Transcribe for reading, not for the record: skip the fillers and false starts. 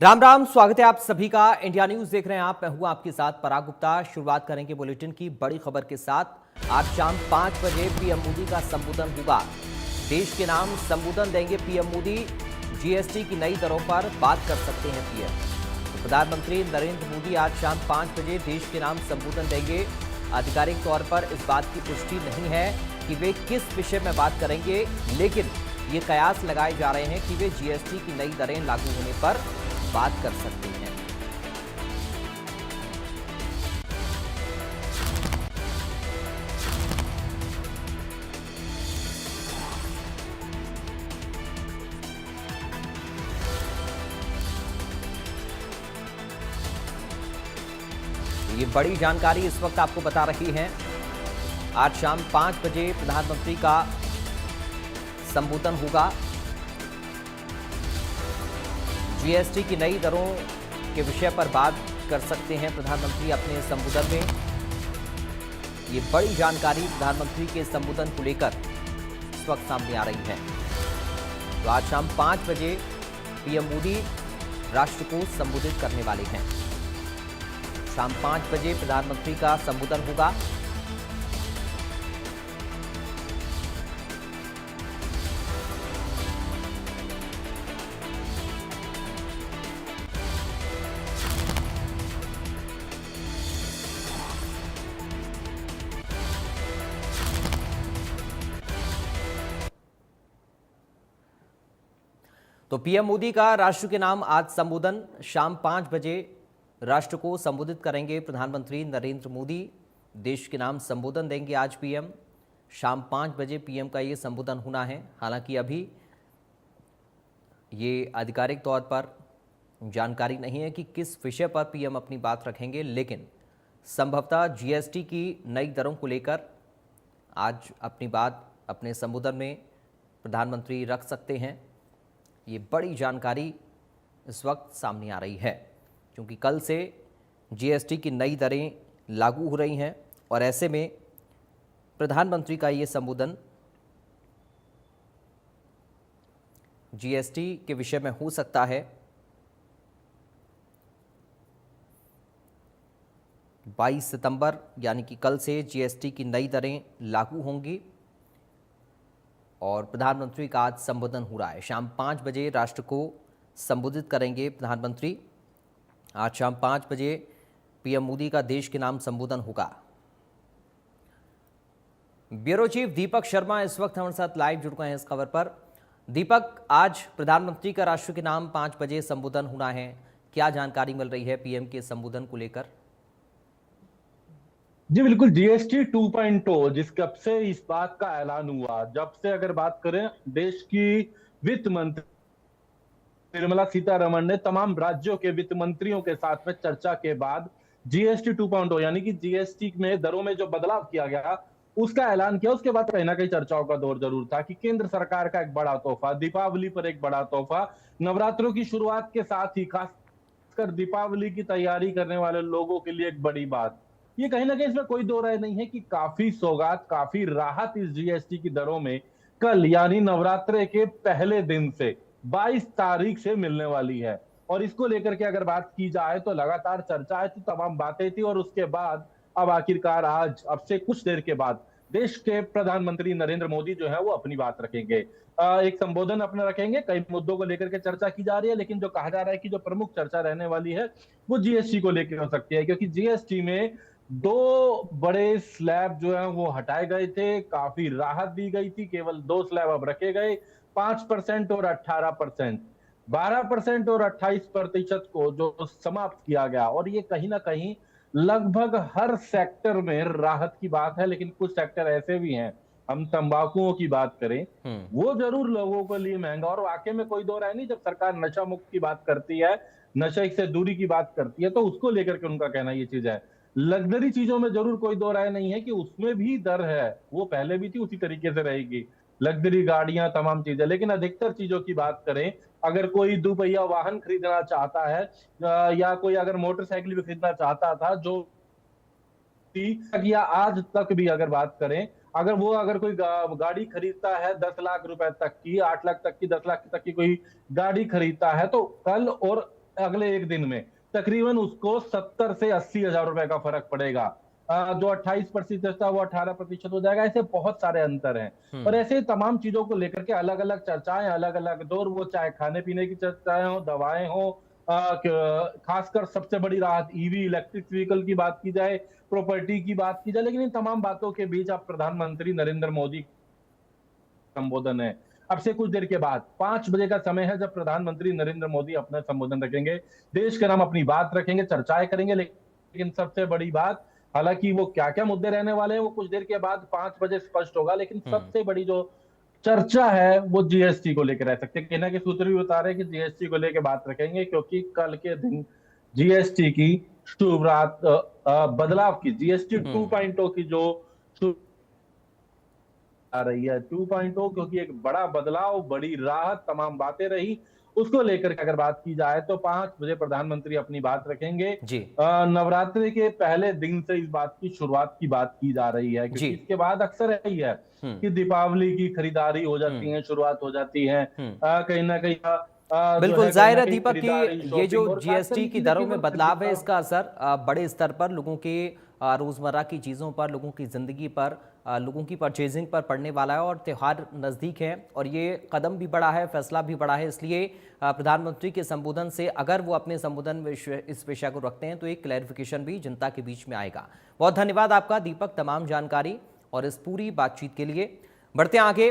राम राम, स्वागत है आप सभी का। इंडिया न्यूज देख रहे हैं आप। मैं हूं आपके साथ पराग गुप्ता। शुरुआत करेंगे बुलेटिन की बड़ी खबर के साथ। आज शाम 5 बजे पीएम मोदी का संबोधन होगा। देश के नाम संबोधन देंगे पीएम मोदी। जीएसटी की नई दरों पर बात कर सकते हैं पीएम। तो प्रधानमंत्री नरेंद्र मोदी आज शाम 5 बजे देश के नाम संबोधन देंगे। आधिकारिक तौर पर इस बात की पुष्टि नहीं है कि वे किस विषय में बात करेंगे, लेकिन ये कयास लगाए जा रहे हैं कि वे जीएसटी की नई दरें लागू होने पर बात कर सकते हैं। ये बड़ी जानकारी इस वक्त आपको बता रही है। आज शाम 5 बजे प्रधानमंत्री का संबोधन होगा। जीएसटी की नई दरों के विषय पर बात कर सकते हैं प्रधानमंत्री अपने संबोधन में। ये बड़ी जानकारी प्रधानमंत्री के संबोधन को लेकर इस वक्त सामने आ रही है। तो आज शाम 5 बजे पीएम मोदी राष्ट्र को संबोधित करने वाले हैं। शाम 5 बजे प्रधानमंत्री का संबोधन होगा। तो पीएम मोदी का राष्ट्र के नाम आज संबोधन। शाम 5 बजे राष्ट्र को संबोधित करेंगे प्रधानमंत्री नरेंद्र मोदी। देश के नाम संबोधन देंगे आज पीएम। शाम 5 बजे पीएम का ये संबोधन होना है। हालांकि अभी ये आधिकारिक तौर पर जानकारी नहीं है कि किस विषय पर पीएम अपनी बात रखेंगे, लेकिन संभवतः जीएसटी की नई दरों को लेकर आज अपनी बात अपने संबोधन में प्रधानमंत्री रख सकते हैं। ये बड़ी जानकारी इस वक्त सामने आ रही है, क्योंकि कल से जीएसटी की नई दरें लागू हो रही हैं और ऐसे में प्रधानमंत्री का ये संबोधन जीएसटी के विषय में हो सकता है। 22 सितंबर यानी कि कल से जीएसटी की नई दरें लागू होंगी और प्रधानमंत्री का आज संबोधन हो रहा है। शाम 5 बजे राष्ट्र को संबोधित करेंगे प्रधानमंत्री। आज शाम 5 बजे पीएम मोदी का देश के नाम संबोधन होगा। ब्यूरो चीफ दीपक शर्मा इस वक्त हमारे साथ लाइव जुड़ गए हैं इस खबर पर। दीपक, आज प्रधानमंत्री का राष्ट्र के नाम 5 बजे संबोधन होना है। क्या जानकारी मिल रही है पीएम के संबोधन को लेकर? जी बिल्कुल, जीएसटी 2.0 जिस कब से इस बात का ऐलान हुआ, जब से अगर बात करें, देश की वित्त मंत्री निर्मला सीतारमण ने तमाम राज्यों के वित्त मंत्रियों के साथ में चर्चा के बाद जीएसटी 2.0 यानी कि जीएसटी में दरों में जो बदलाव किया गया उसका ऐलान किया। उसके बाद कहीं ना कहीं चर्चाओं का दौर जरूर था कि केंद्र सरकार का एक बड़ा तोहफा, दीपावली पर एक बड़ा तोहफा, नवरात्रों की शुरुआत के साथ ही खासकर दीपावली की तैयारी करने वाले लोगों के लिए एक बड़ी बात। ये कहीं ना कहीं इसमें कोई दो राय नहीं है कि काफी सौगात, काफी राहत इस जीएसटी की दरों में कल यानी नवरात्रे के पहले दिन से 22 तारीख से मिलने वाली है। और इसको लेकर के अगर बात की जाए तो लगातार चर्चाएं थी, तमाम बातें थी, और उसके बाद अब आखिरकार आज, अब से कुछ देर के बाद, देश के प्रधानमंत्री नरेंद्र मोदी जो है वो अपनी बात रखेंगे। एक संबोधन अपना रखेंगे। कई मुद्दों को लेकर के चर्चा की जा रही है, लेकिन जो कहा जा रहा है कि जो प्रमुख चर्चा रहने वाली है वो जीएसटी को लेकर हो सकती है, क्योंकि जीएसटी में दो बड़े स्लैब जो है वो हटाए गए थे, काफी राहत दी गई थी। केवल दो स्लैब अब रखे गए, 5% और 18%। 12% और 28% को जो समाप्त किया गया, और ये कहीं ना कहीं लगभग हर सेक्टर में राहत की बात है। लेकिन कुछ सेक्टर ऐसे भी हैं, हम तंबाकुओं की बात करें, वो जरूर लोगों के लिए महंगा, और वाकई में कोई दो राय नहीं, जब सरकार नशा मुक्त की बात करती है, नशे से दूरी की बात करती है, तो उसको लेकर के उनका कहना ये चीज है। लग्जरी चीजों में जरूर कोई दो राय नहीं है कि उसमें भी दर है, वो पहले भी थी, उसी तरीके से रहेगी। लग्जरी गाड़ियां, तमाम चीजें। लेकिन अधिकतर चीजों की बात करें, अगर कोई दुपहिया वाहन खरीदना चाहता है या कोई अगर मोटरसाइकिल भी खरीदना चाहता था, जो या आज तक भी अगर बात करें, अगर कोई गाड़ी खरीदता है 10 लाख रुपए तक की, 8 लाख तक की, 10 लाख तक की कोई गाड़ी खरीदता है, तो कल और अगले एक दिन में तकरीबन उसको 70 से 80 हजार रुपए का फर्क पड़ेगा। जो 28% था वो 18% हो जाएगा। ऐसे बहुत सारे अंतर हैं और ऐसे तमाम चीजों को लेकर के अलग अलग चर्चाएं, अलग अलग दौर, वो चाहे खाने पीने की चर्चाएं हो, दवाएं हो, खासकर सबसे बड़ी राहत ईवी इलेक्ट्रिक व्हीकल की बात की जाए, प्रॉपर्टी की बात की जाए। लेकिन इन तमाम बातों के बीच अब प्रधानमंत्री नरेंद्र मोदी संबोधन है। अब से कुछ देर के बाद 5 बजे का समय है जब प्रधानमंत्री नरेंद्र मोदी अपना संबोधन रखेंगे, देश के नाम अपनी बात रखेंगे, चर्चाएं करेंगे। लेकिन सबसे बड़ी बात, हालांकि वो क्या क्या मुद्दे रहने वाले हैं वो कुछ देर के बाद 5 बजे स्पष्ट होगा, लेकिन सबसे बड़ी जो चर्चा है वो जीएसटी को लेकर रह सकते हैं। कहना के सूत्र भी बता रहे हैं कि जीएसटी को लेकर बात रखेंगे, क्योंकि कल के दिन जीएसटी की शुरुआत, बदलाव की, जीएसटी 2.0 की जो आ रही है 2.0, क्योंकि एक बड़ा बदलाव, बड़ी राहत, तमाम बातें रही, उसको लेकर के अगर बात की जाए तो 5 बजे प्रधानमंत्री अपनी बात रखेंगे। जी नवरात्रि के पहले दिन से इस बात की शुरुआत की बात की जा रही है, क्योंकि जी इसके बाद अक्सर यही है कि दीपावली की खरीदारी हो जाती है, शुरुआत हो जाती है, कहीं ना कहीं जो बिल्कुल है कहीं जाहिर ना है कहीं दीपक खरीदारी, कि ये जो शॉपिंग और खासकर जीएसटी की इसलिए दरों में केवल बदलाव है, इसका असर बड़े स्तर पर लोगों के रोजमर्रा की चीज़ों पर, लोगों की ज़िंदगी पर, लोगों की परचेजिंग पर पड़ने वाला है और त्यौहार नज़दीक है और ये कदम भी बड़ा है, फैसला भी बड़ा है। इसलिए प्रधानमंत्री के संबोधन से, अगर वो अपने संबोधन में इस विषय को रखते हैं तो एक क्लैरिफिकेशन भी जनता के बीच में आएगा। बहुत धन्यवाद आपका दीपक, तमाम जानकारी और इस पूरी बातचीत के लिए। बढ़ते हैं आगे।